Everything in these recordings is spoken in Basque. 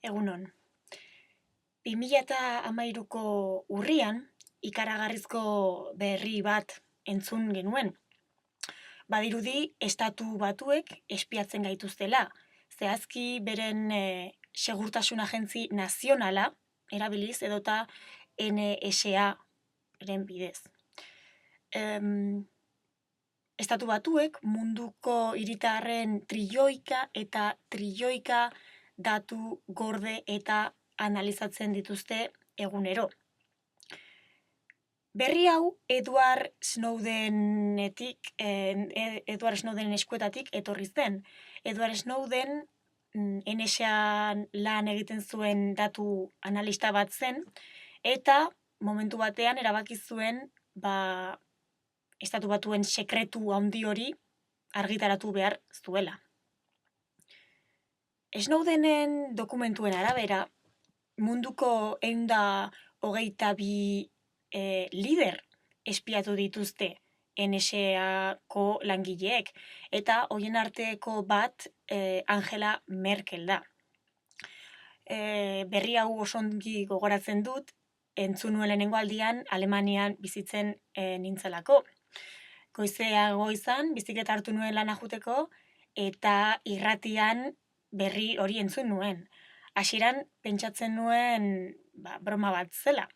Egunon. 2013ko urrian, ikaragarrizko berri bat entzun genuen. Badirudi, Estatu Batuek espiatzen gaituztela. Zehazki beren segurtasun agentzi nazionala erabiliz edota NSA-ren bidez. Estatu Batuek munduko hiritarren trilioika eta trilioika datu gorde eta analizatzen dituzte egunero. Berri hau Edward Snowdenen eskuetatik etorri zen. Edward Snowden NSA lan egiten zuen datu analista bat zen, eta momentu batean erabaki zuen Estatu Batuen sekretu handi hori argitaratu behar zuela. Snowdenen dokumentuen arabera, munduko 122 lider espiatu dituzte NSA-ko langileek, eta horien arteko bat Angela Merkel da. Berri hau osongi gogoratzen dut, entzun nuen lehenengo aldian Alemanian bizitzen nintzelako. Goizeago izan, bizikleta hartu nuen lana joateko, eta irratian berri hori entzun nuen. Hasieran pentsatzen nuen broma bat zela.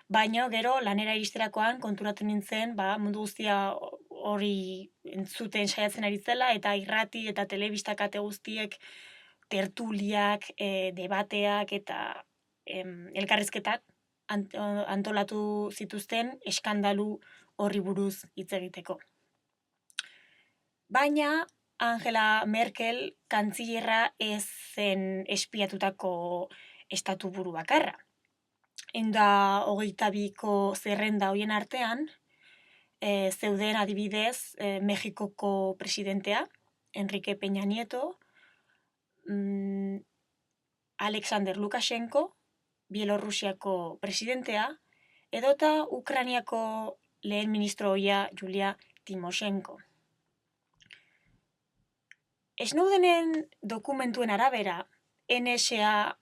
Baina gero lanera iristerakoan konturatu nintzen mundu guztia hori entzuten saiatzen ari zela, eta irrati eta telebista kate guztiek tertuliak, debateak eta elkarrizketak antolatu zituzten eskandalu horri buruz hitz egiteko. Baina Angela Merkel kantzilerra ez zen espiatutako estatu buru bakarra. 122ko zerrenda horien artean, zeuden adibidez Mexikoko presidentea, Enrique Peña Nieto, Alexander Lukashenko, Bielorrusiako presidentea, edota Ukrainiako lehen ministroia Julia Timoshenko. Snowdenen dokumentuen arabera, NSA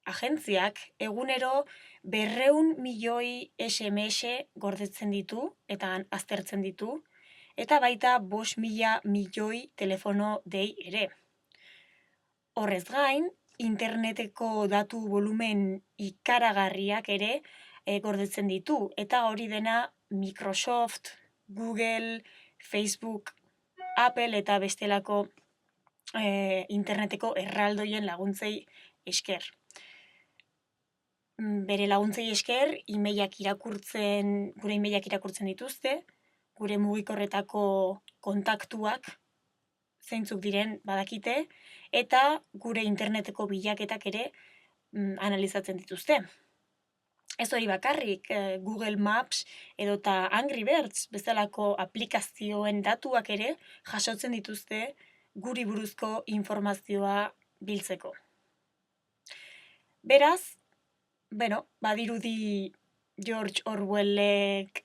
agentziak egunero 200 milioi SMS gordetzen ditu eta aztertzen ditu, eta baita 5.000 milioi telefono dei ere. Horrez gain, interneteko datu volumen ikaragarriak ere gordetzen ditu, eta hori dena Microsoft, Google, Facebook, Apple eta bestelako interneteko erraldoien laguntzei esker. Bere laguntzei esker, gure emailak irakurtzen dituzte, gure mugikorretako kontaktuak zeintzuk diren badakite, eta gure interneteko bilaketak ere analizatzen dituzte. Ez hori bakarrik, Google Maps edota Angry Birds bezalako aplikazioen datuak ere jasotzen dituzte guri buruzko informazioa biltzeko. Beraz, badirudi George Orwellek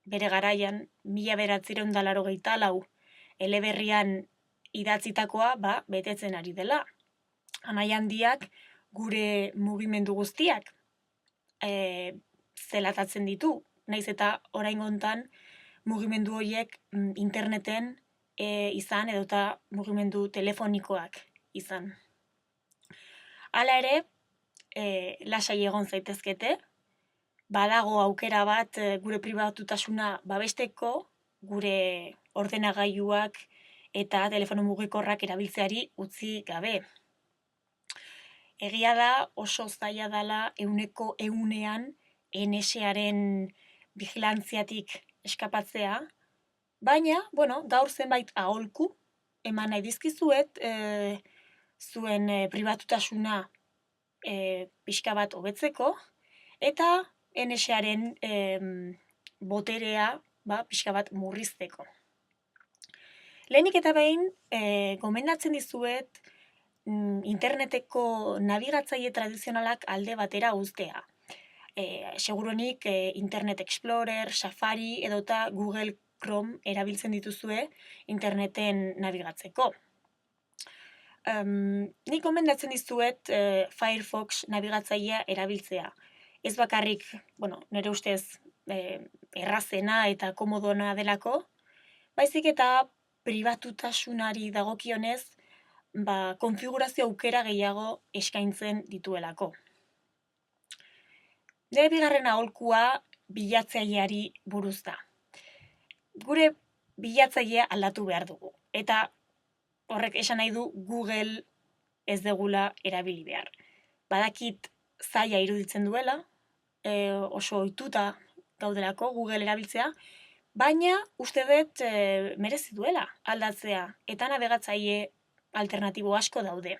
bere garaian 1984 eleberrian idatzitakoa betetzen ari dela. Anai handiak gure mugimendu guztiak zelatatzen ditu, naiz eta oraingo hontan mugimendu horiek interneten izan edota mugimendu telefonikoak izan. Hala ere, lasai egon zaitezkete, badago aukera bat gure pribatutasuna babesteko, gure ordenagailuak eta telefono mugikorrak erabiltzeari utzi gabe. Egia da oso zaila dela 100% NSA-ren vigilantziatik eskapatzea, baina, gaur zenbait aholku eman nahi dizkizuet zuen pribatutasuna pixka bat hobetzeko, eta NSA-ren boterea pixka bat murrizteko. Lehenik eta behin, gomendatzen dizuet interneteko nabigatzaile tradizionalak alde batera uztea. Seguruenik Internet Explorer, Safari edota Google Chrome erabiltzen dituzue interneten nabigatzeko. Nik gomendatzen dizuet Firefox nabigatzailea erabiltzea. Ez bakarrik, nire ustez errazena eta komodona delako, baizik eta pribatutasunari dagokionez, konfigurazio aukera gehiago eskaintzen dituelako. Nire bigarren aholkua bilatzaileari buruz da. Gure bilatzailea aldatu behar dugu. Eta horrek esan nahi du Google ez degula erabili behar. Badakit zaila iruditzen duela, oso ohituta gaudelako Google erabiltzea, baina uste dut merezi duela aldatzea eta nabigatzaile alternatibo asko daude.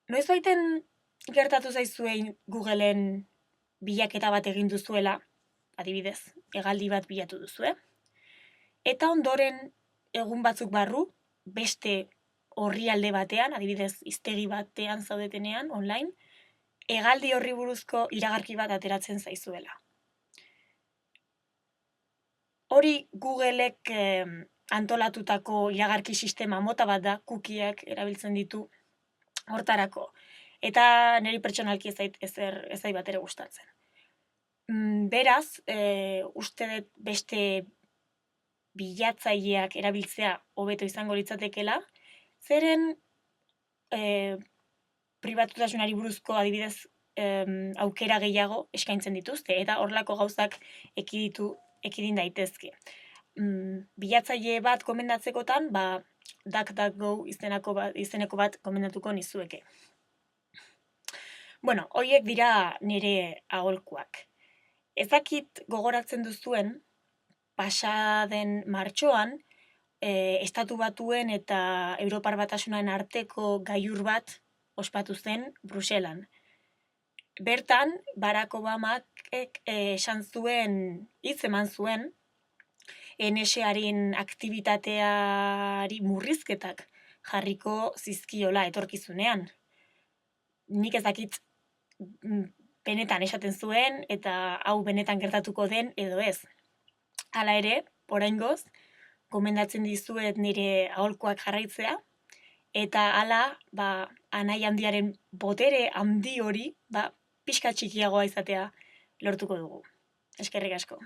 Noizbaiten gertatu zaizuein Googleen bilaketa bat egin duzuela, adibidez, hegaldi bat bilatu duzue, eta ondoren egun batzuk barru, beste orrialde batean, adibidez, hiztegi batean zaudetenean, online, hegaldi horri buruzko iragarki bat ateratzen zaizuela. Hori Googleek antolatutako iragarki sistema mota bat da, cookieak erabiltzen ditu hortarako. Eta niri pertsonalki ez zait bat ere gustatzen. Beraz, uste dut beste bilatzaileak erabiltzea hobeto izango litzatekeela, zeren pribatutasunari buruzko adibidez aukera gehiago eskaintzen dituzte, eta horrelako gauzak ekidin daitezke. Bilatzaile bat gomendatzekotan, DuckDuckGo izeneko bat gomendatuko nizueke. Horiek dira nire aholkuak. Ezakit gogoratzen duzuen, pasaden martxoan, Estatu Batuen eta Europar Batasunaren arteko gailur bat ospatu zen Bruselan. Bertan, Barack Obamak eman zuen, NSA-ren aktibitateari murrizketak jarriko zizkiola etorkizunean. Nik ez dakit benetan esaten zuen eta hau benetan gertatuko den edo ez. Hala ere, oraingoz, gomendatzen dizuet nire aholkuak jarraitzea, eta hala, anai handiaren botere handi hori, pixka txikiagoa izatea lortuko dugu. Eskerrik asko.